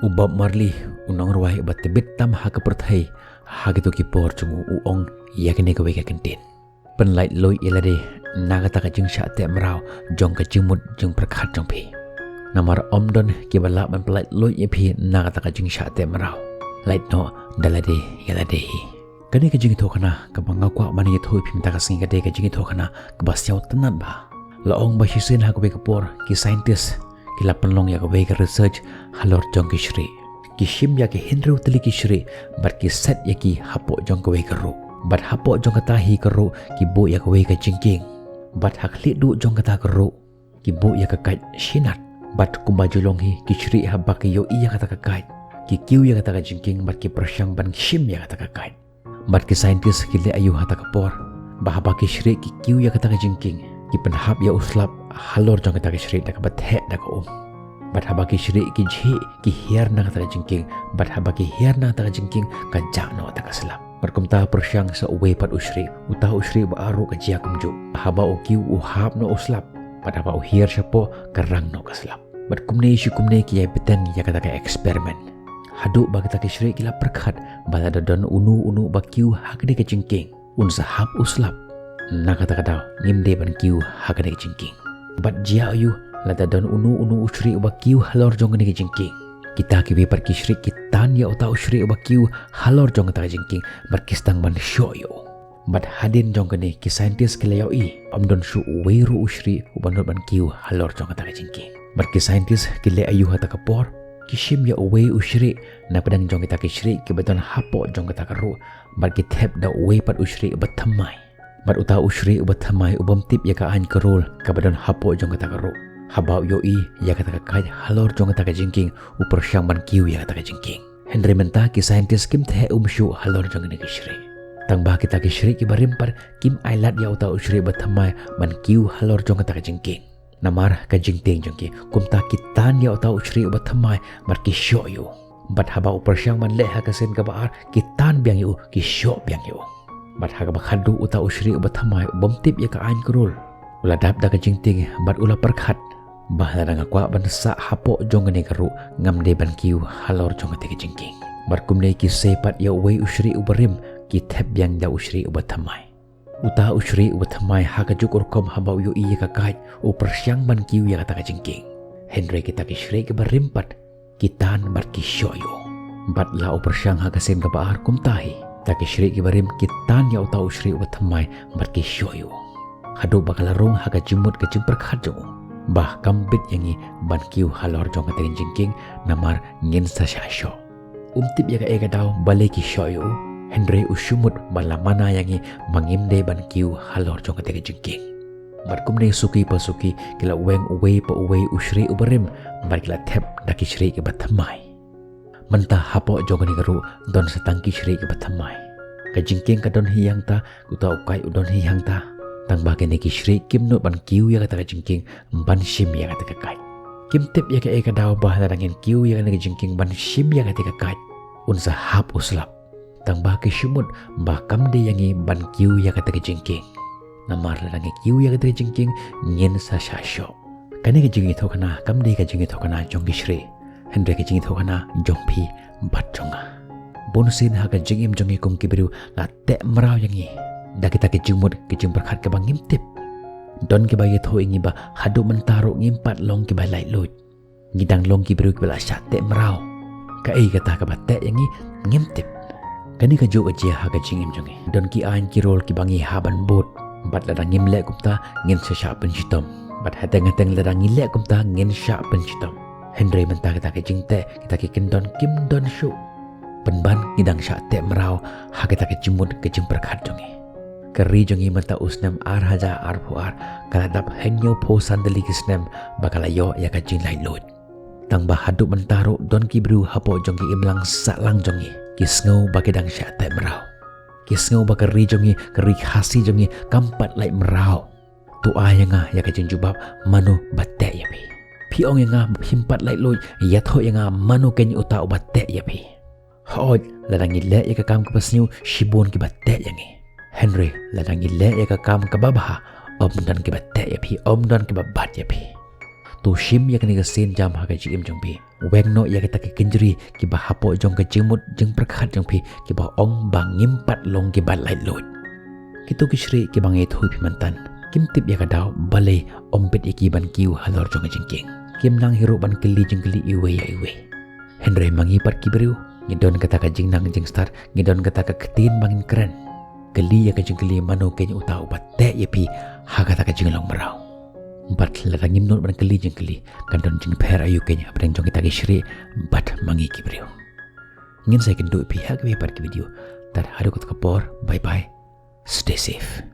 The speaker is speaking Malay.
Ubab Marley unang ruai bat tebet tam ha keperthai ha gitu ki por chungu uong yakne ka weka kentin penlait loi elade naga ta ka jing sha te mrau jong ka jingmut jing prakhat jong phi namar omdon ki bala ban penlait loi e phi naga ta ka jing sha te mrau lait no dalade elade kane ka jing thokana ka banga kwa mani thoi phim ta ka sing ka de ka jing thokana ka basyau tanan ba laong ba hisen ha ka weka por ki scientist kila penlong ya kawe ke research halor jong ki shri ki shim ya ki hinru teli ki shri bar ki set ya ki hapo jong kawe ke ru bat hapo jong kata hi ke ru ki bo ya kawe ke jingking bat hak li du jong kata ke ru ki bo ya ka kait shinat bat kumba julong hi ki shri ha ba ki yo iya kata ka kait ki kiu ya kata ka jingking bat ki prasyang ban shim ya kata ka kait bat ki scientist ki le ayu hata ka por ba ba ki shri ki kiu ya kata ka jingking ki penhap ya uslap halor jong kata ke shri da ka bathe da ka bat haba ki shri ki jhi ki hiar na kata jingking bat haba ki hiar na kata jingking ka ja no ta ka slap berkum ta persyang sa uwe pat usri uta usri ba aru ka jia kumju haba o ki u hap no uslap bat haba o hiar syapo karang no ka slap berkum ne shi kumne ki ya beten ya kata ka eksperimen hadu ba kata ke shri ki la perkhat bala da don unu ba kiu hakde ka jingking un sa hap uslap na kata kadau ngimde ban kiu hakade ka jingking bat jia ayu lada don unu usri uba kiu halor jong ne jingking kita ki be par ki shri kitan ya uta usri uba kiu halor jong ta jingking bar kistang ban shoyo bat hadin jong ne ki scientist ki layo i amdon shu weiru usri uba no ban kiu halor jong ta jingking bar ki scientist ki le ayu hata kapor ki shim ya uwe usri na padang jong ta ki shri ki beton hapo jong ta karu bar ki thep da uwe pat usri uba thamai bar uta usri uba thamai ubam tip ya ka an karul ka badon hapo jong ta karu habau yoi ya kata kai halor jong ta ka jingking upar syang ban kiu ya kata ka jingking Henry menta ki scientist kim the shu halor jong ne ki shri tang ba kita ki shri ki barim par kim ailat ya uta usri bathamai ban kiu halor jong ta ka jingking namar ka jingting jong ki kum ta ki tan ya uta usri bathamai bar ki sho yu bat habau upar syang ban le ha ka sen ka bar ki tan biang yu ki sho biang yu bat ha ka khadu uta usri bathamai bom tip ya ka ain krul ula dap da ka jingting bat ula perkhat bahla da ngakwa ban sa hapo jong ne karu ngam de ban kiu halor jong te ka jingking barkum ne ki sepat ya wei usri ubarim ki thep yang da usri ubathamai uta usri ubathamai ha ka jukur kom habau yu i ka kai u persyang ban kiu ya kata ka jingking Henry kita ki shri ke barim pat kitan bar ki shoyo bat la u persyang ha ka sen ka baar kum tahi ta ki shri ke barim kitan ya uta usri ubathamai bar ki shoyo hadu bakalarung ha ka jimut ke jimper khajung bah kambit yangi ban kiu halor jong ka jingking namar ngin sa shasho tip ya ka ega daw bale ki shoyo Henry usumut bala mana yangi mangimde ban kiu halor jong ka jingking barkum ne suki pasuki kila weng uwe pa uwe usri ubarim bar kila thep daki shri ke bathamai mentah hapo jong ni garu don satangki shri ke bathamai ka jingking ka don hiyang ta uta ukai udon hiyang ta tang ba kene ki shri kim no ban kiu ya kata ka jingking ban shim ya kata ka kai kim tip ya ka eka daw bah la dangin kiu ya kata ka jingking ban shim ya kata ka kai un sa hap uslap tang ba ki shumut ba kamde yangi ban kiu ya kata ka jingking namar la dangi kiu ya kata ka jingking ngin sa shasho kane ka jingi thokana kamde ka jingi thokana jong ki shri Henry ka jingi thokana jongphi bat jonga bonsin ha ka jingim jongi kum kibiru la te mrao yangi da kita ke jumut ke jum berkhat ke bang ngimtip don ke baye tho ingi ba hadu mentaro ngimpat long ke balai lut ngidang long ki beru ke bala syate merau ka ei kata ka batte yangi ngimtip kani ka jo aje ha ka jingim jongi don ki ain ki rol ki bangi haban bot bat la ngim le kumta ngin sa sha pen chitom bat hateng hateng la ngin le kumta ngin sha pen chitom Henry menta kata ke jingte kita ke kendon kim don shu penban ngidang syate merau ha kita ke jumut ke jum berkhat jongi keri jongi mata usnam ar haja ar puar kala dap henyo po sandali kisnem bakala yo ya ka jing lai lot tang bahadu mentaro don kibru hapo jongi imlang salang jongi kisngau bakidang sya tai merau kisngau bakari jongi keri khasi jongi kampat lai merau tu ayanga ya ka jing jubab manu batte ya pi ong nga himpat lai lot ya tho nga manu ken uta batte ya pi hoj ladang ile ya ka kam ka pasnyu shibon ki batte yangi Henry ladang ile ya ka kam ka babaha om dan ki batte ya pi om dan ki babat ya pi tu shim ya kani ka sin jam ha ka jim jong pi weng no ya kita ke kenjuri ki ba hapo jong ke jemut jeng perkhat jong pi ki ba ong bang ngimpat long ki bat lai lot kitu ki shri ki bang ethui pi mantan kim tip ya kadau balai ompet iki ban kiu halor jong jengking kim nang hero ban keli jeng keli iwe ya iwe Henry mangipat ki beriu ngidon kata ka jing nang jeng start ngidon kata ka ketin bangin keren keli ya ka jeng keli mano kenya utau bat te ya pi ha kata ka jeng long merau empat ladang imnot ban keli jeng keli kandon jeng per ayu kenya apreng jong kita ki shri empat mangi ki beriu ngin saya kenduk pi ha ki par ki video tar hadu kot kapor bye bye stay safe